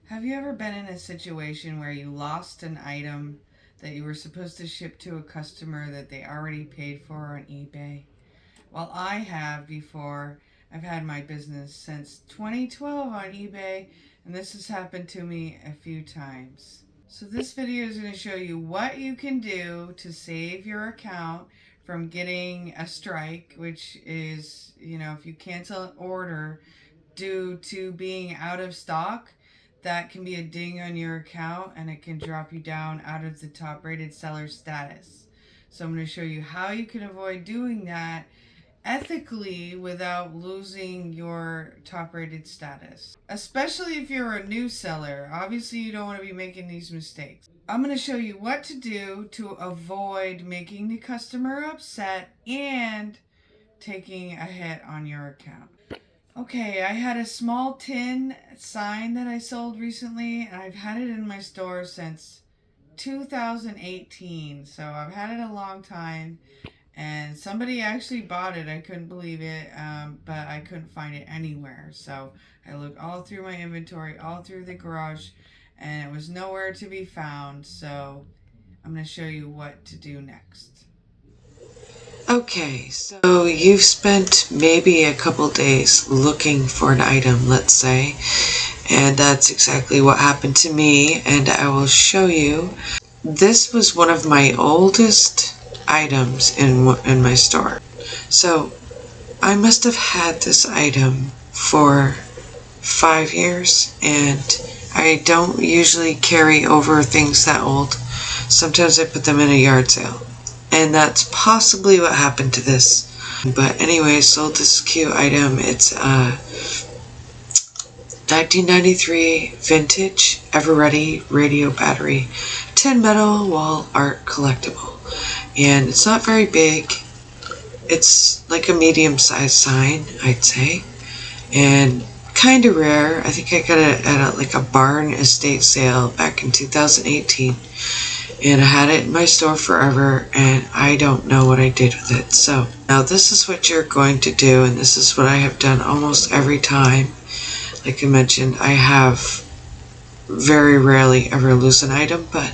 Have you ever been in a situation where you lost an item that you were supposed to ship to a customer that they already paid for on eBay? Well, I have before. I've had my business since 2012 on eBay, and this has happened to me a few times. So this video is going to show you what you can do to save your account from getting a strike, which is, if you cancel an order due to being out of stock, that can be a ding on your account and it can drop you down out of the top rated seller status. So I'm going to show you how you can avoid doing that ethically without losing your top rated status. Especially if you're a new seller. Obviously you don't want to be making these mistakes. I'm going to show you what to do to avoid making the customer upset and taking a hit on your account. Okay, I had a small tin sign that I sold recently, and I've had it in my store since 2018, so I've had it a long time, and somebody actually bought it. I couldn't believe it, but I couldn't find it anywhere, so I looked all through my inventory, all through the garage, and it was nowhere to be found, so I'm going to show you what to do next. Okay, so you've spent maybe a couple days looking for an item, let's say, and that's exactly what happened to me, and I will show you. This was one of my oldest items in my store. So I must have had this item for 5 years, and I don't usually carry over things that old. Sometimes I put them in a yard sale. And that's possibly what happened to this. But anyway, I sold this cute item. It's a 1993 vintage Ever-Ready radio battery tin metal wall art collectible. And it's not very big. It's like a medium-sized sign, I'd say. And kind of rare. I think I got it at like a barn estate sale back in 2018. And I had it in my store forever, and I don't know what I did with it. So now this is what you're going to do, and this is what I have done almost every time. Like I mentioned, I have very rarely ever lose an item, but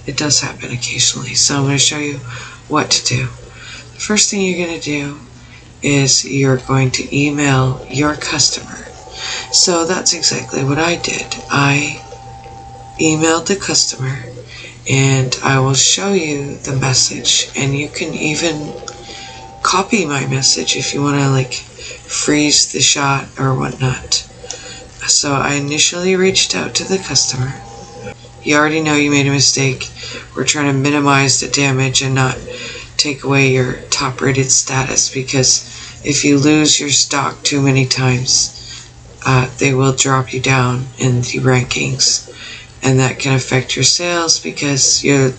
it does happen occasionally. So I'm going to show you what to do. The first thing you're going to do is you're going to email your customer. So that's exactly what I did. I emailed the customer, and I will show you the message, and you can even copy my message if you want to like freeze the shot or whatnot. So I initially reached out to the customer. You already know you made a mistake. We're trying to minimize the damage and not take away your top rated status, because if you lose your stock too many times, they will drop you down in the rankings. And that can affect your sales because you're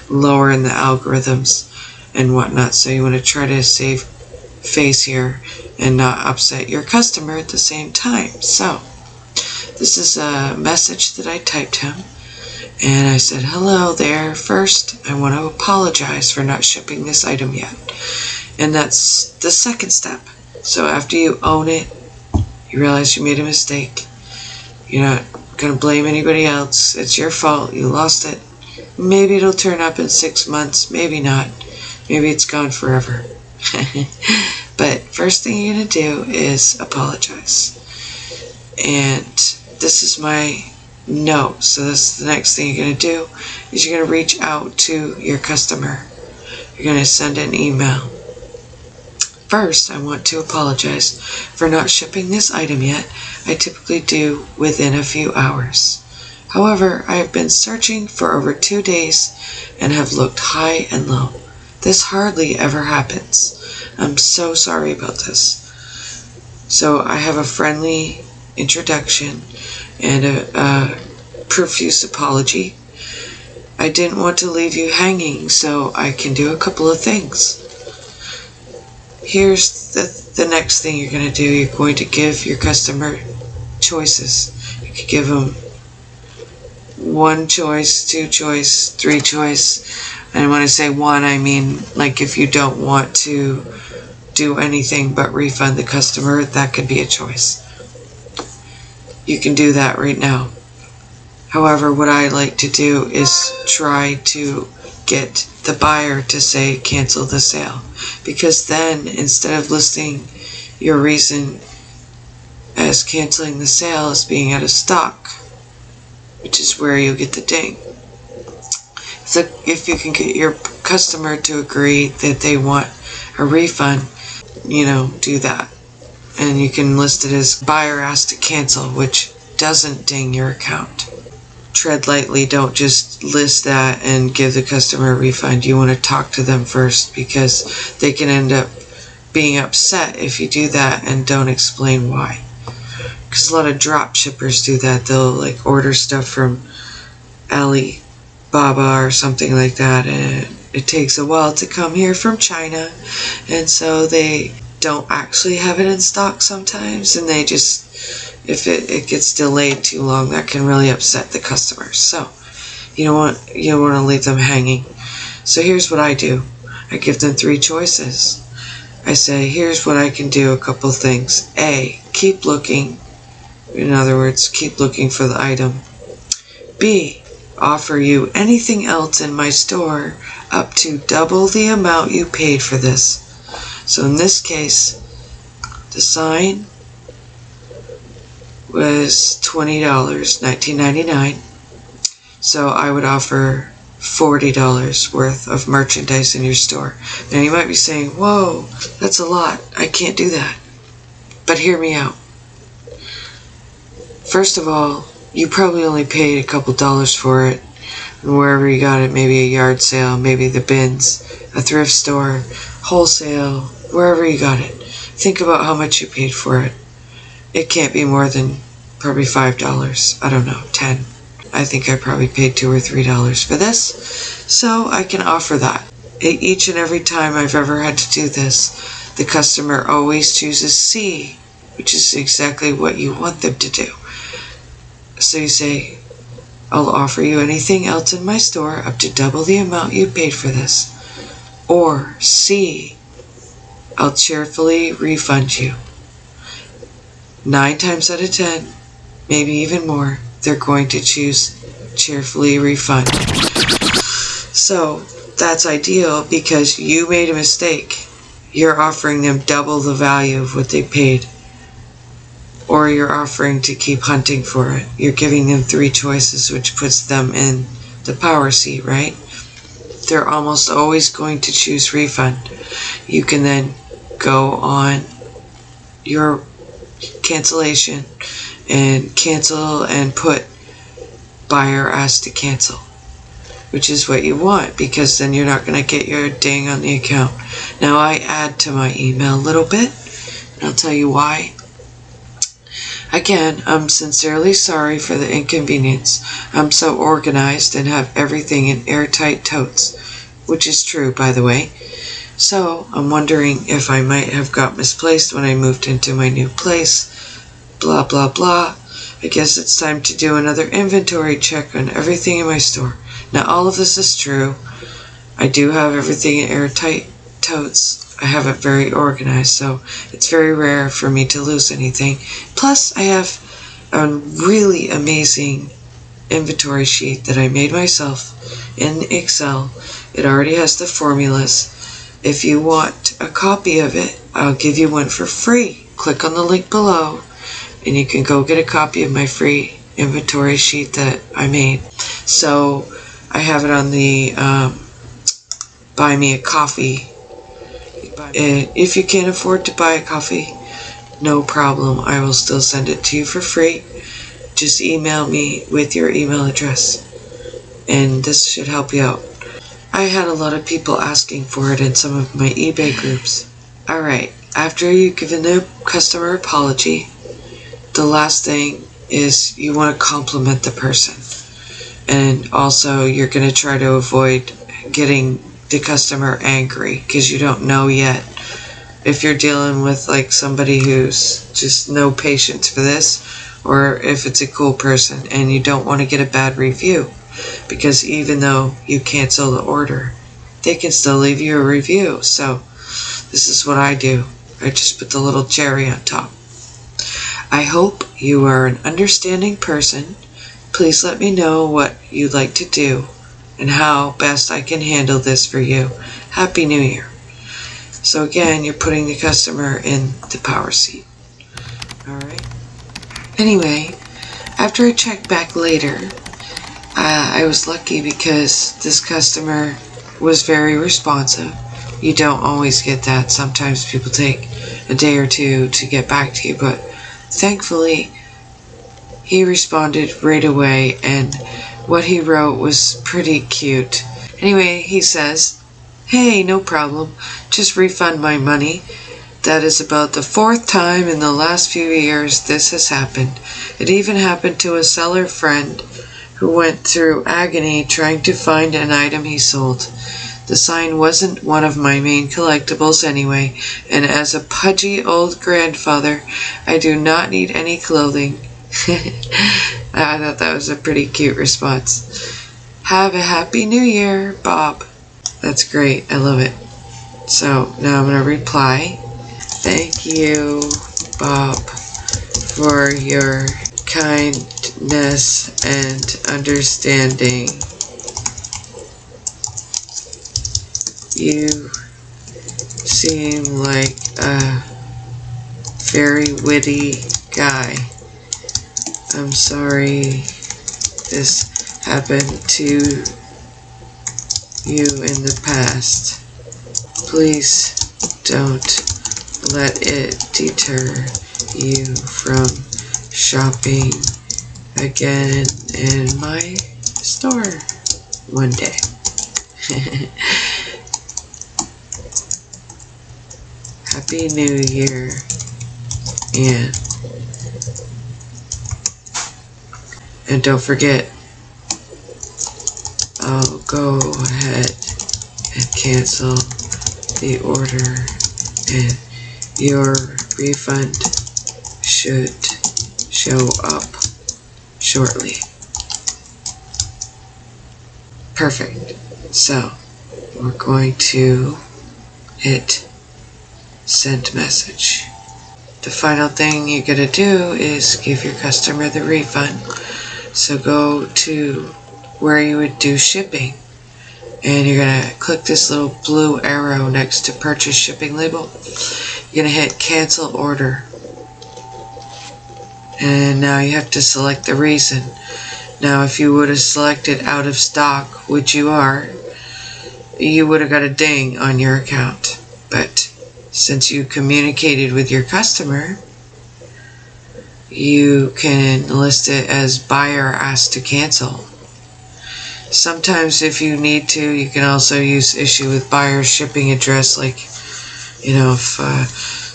lower in the algorithms and whatnot. So you want to try to save face here and not upset your customer at the same time. So this is a message that I typed him. And I said, hello there. First, I want to apologize for not shipping this item yet. And that's the second step. So after you own it, you realize you made a mistake. You're not going to blame anybody else. It's your fault. You lost it. Maybe it'll turn up in 6 months. Maybe not. Maybe it's gone forever. But first thing you're going to do is apologize. And this is my note. So this is the next thing you're going to do is you're going to reach out to your customer. You're going to send an email. First, I want to apologize for not shipping this item yet. I typically do within a few hours. However, I have been searching for over 2 days and have looked high and low. This hardly ever happens. I'm so sorry about this. So I have a friendly introduction and a profuse apology. I didn't want to leave you hanging, so I can do a couple of things. Here's the next thing you're going to do. You're going to give your customer choices. You could give them 1 choice, 2 choice, 3 choice. And when I say 1, I mean like if you don't want to do anything but refund the customer, that could be a choice. You can do that right now. However, what I like to do is try to get the buyer to say cancel the sale, because then instead of listing your reason as canceling the sale as being out of stock, which is where you get the ding. So if you can get your customer to agree that they want a refund, do that. And you can list it as buyer asked to cancel, which doesn't ding your account. Tread lightly, don't just list that and give the customer a refund. You want to talk to them first, because they can end up being upset if you do that and don't explain why. Because a lot of drop shippers do that. They'll order stuff from Alibaba or something like that, and it takes a while to come here from China, and so they don't actually have it in stock sometimes, and they just, if it gets delayed too long, that can really upset the customers. So you don't want to leave them hanging. So here's what I do. I give them 3 choices. I say, here's what I can do, a couple things. A, keep looking. In other words, keep looking for the item. B, offer you anything else in my store up to double the amount you paid for this. So in this case, the sign was $20, $19.99. So I would offer $40 worth of merchandise in your store. Now you might be saying, whoa, that's a lot. I can't do that. But hear me out. First of all, you probably only paid a couple dollars for it, and wherever you got it, maybe a yard sale, maybe the bins, a thrift store, wholesale, wherever you got it. Think about how much you paid for it. It can't be more than probably $5. I don't know, 10. I think I probably paid $2 or $3 for this, so I can offer that. Each and every time I've ever had to do this, the customer always chooses C, which is exactly what you want them to do. So you say, I'll offer you anything else in my store up to double the amount you paid for this. Or C, I'll cheerfully refund you. 9 times out of 10, maybe even more, they're going to choose cheerfully refund. So that's ideal, because you made a mistake. You're offering them double the value of what they paid. Or you're offering to keep hunting for it. You're giving them 3 choices, which puts them in the power seat, right? They're almost always going to choose refund. You can then go on your cancellation and cancel and put buyer asked to cancel, which is what you want, because then you're not going to get your ding on the account. Now I add to my email a little bit, and I'll tell you why. Again, I'm sincerely sorry for the inconvenience. I'm so organized and have everything in airtight totes, which is true, by the way. So I'm wondering if I might have got misplaced when I moved into my new place. Blah, blah, blah. I guess it's time to do another inventory check on everything in my store. Now, all of this is true. I do have everything in airtight totes. I have it very organized, so it's very rare for me to lose anything. Plus, I have a really amazing inventory sheet that I made myself in Excel. It already has the formulas. If you want a copy of it, I'll give you one for free. Click on the link below, and you can go get a copy of my free inventory sheet that I made. So I have it on the buy me a coffee. If you can't afford to buy a coffee, no problem. I will still send it to you for free. Just email me with your email address, and this should help you out. I had a lot of people asking for it in some of my eBay groups. Alright, after you've given the customer apology, the last thing is you want to compliment the person. And also you're going to try to avoid getting the customer angry, because you don't know yet if you're dealing with somebody who's just no patience for this, or if it's a cool person, and you don't want to get a bad review, because even though you cancel the order, they can still leave you a review. So this is what I do. I just put the little cherry on top. I hope you are an understanding person Please let me know what you'd like to do and how best I can handle this for you. Happy New Year. So again, you're putting the customer in the power seat. Alright? Anyway, after I checked back later, I was lucky because this customer was very responsive. You don't always get that. Sometimes people take a day or two to get back to you, but thankfully he responded right away, and what he wrote was pretty cute. Anyway, he says, "Hey, no problem. Just refund my money. That is about the 4th time in the last few years this has happened. It even happened to a seller friend who went through agony trying to find an item he sold. The sign wasn't one of my main collectibles anyway, and as a pudgy old grandfather, I do not need any clothing." I thought that was a pretty cute response. "Have a happy new year, Bob." That's great. I love it. So now I'm going to reply. "Thank you, Bob, for your kindness and understanding. You seem like a very witty guy. I'm sorry this happened to you in the past. Please don't let it deter you from shopping again in my store one day." Happy New Year, and don't forget, I'll go ahead and cancel the order, and your refund should show up shortly. Perfect. So we're going to hit send message. The final thing you're going to do is give your customer the refund. So go to where you would do shipping, and you're going to click this little blue arrow next to purchase shipping label. You're going to hit cancel order, and now you have to select the reason. Now if you would have selected out of stock, which you are, you would have got a ding on your account. But since you communicated with your customer, you can list it as buyer asked to cancel. Sometimes if you need to, you can also use issue with buyer shipping address, like, if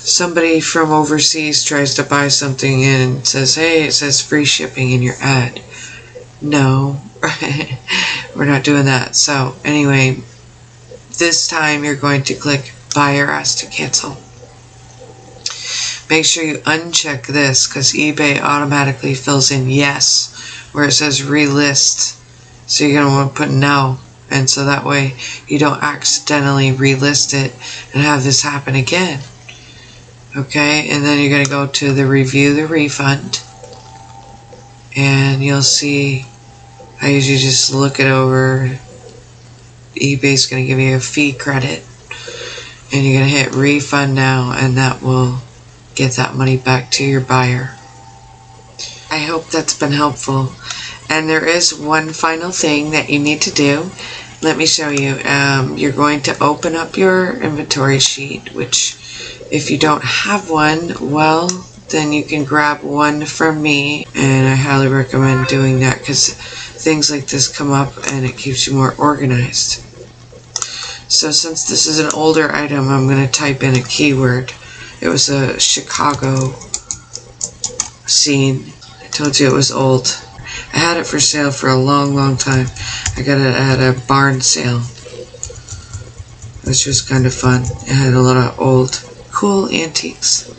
somebody from overseas tries to buy something and says, "Hey, it says free shipping in your ad." No, we're not doing that. So anyway, this time you're going to click buyer asked to cancel. Make sure you uncheck this because eBay automatically fills in yes where it says relist. So you're going to want to put no, and so that way you don't accidentally relist it and have this happen again. Okay, and then you're going to go to the review the refund, and you'll see I usually just look it over. eBay's going to give you a fee credit, and you're going to hit refund now, and that will get that money back to your buyer. I hope that's been helpful. And there is one final thing that you need to do. Let me show you. You're going to open up your inventory sheet, which if you don't have one, well, then you can grab one from me, and I highly recommend doing that because things like this come up and it keeps you more organized. So since this is an older item, I'm going to type in a keyword. It was a Chicago scene. I told you it was old. I had it for sale for a long time. I got it at a barn sale, which was kind of fun. It had a lot of old, cool antiques.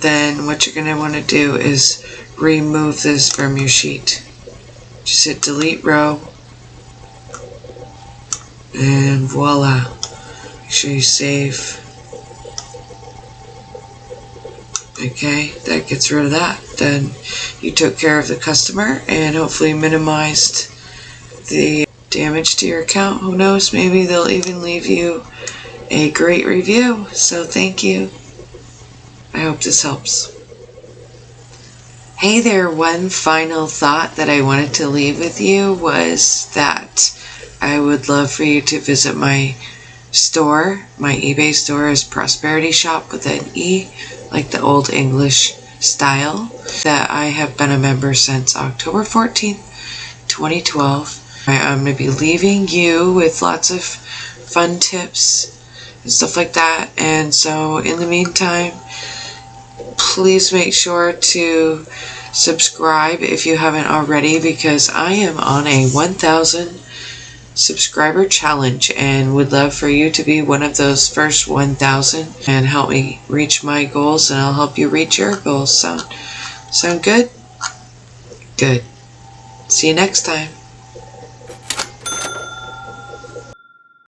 Then what you're going to want to do is remove this from your sheet. Just hit delete row, and voila. Make sure you save. Okay, that gets rid of that. then you took care of the customer and hopefully minimized the damage to your account. Who knows, maybe they'll even leave you a great review. So thank you. I hope this helps. Hey there, one final thought that I wanted to leave with you was that I would love for you to visit my store. My eBay store is Prosperity Shop with an E, like the old English style, that I have been a member since October 14th, 2012. I'm going to be leaving you with lots of fun tips and stuff like that. And so in the meantime, please make sure to subscribe if you haven't already, because I am on a 1,000 subscriber challenge and would love for you to be one of those first 1,000 and help me reach my goals, and I'll help you reach your goals. Sound good? Good. See you next time.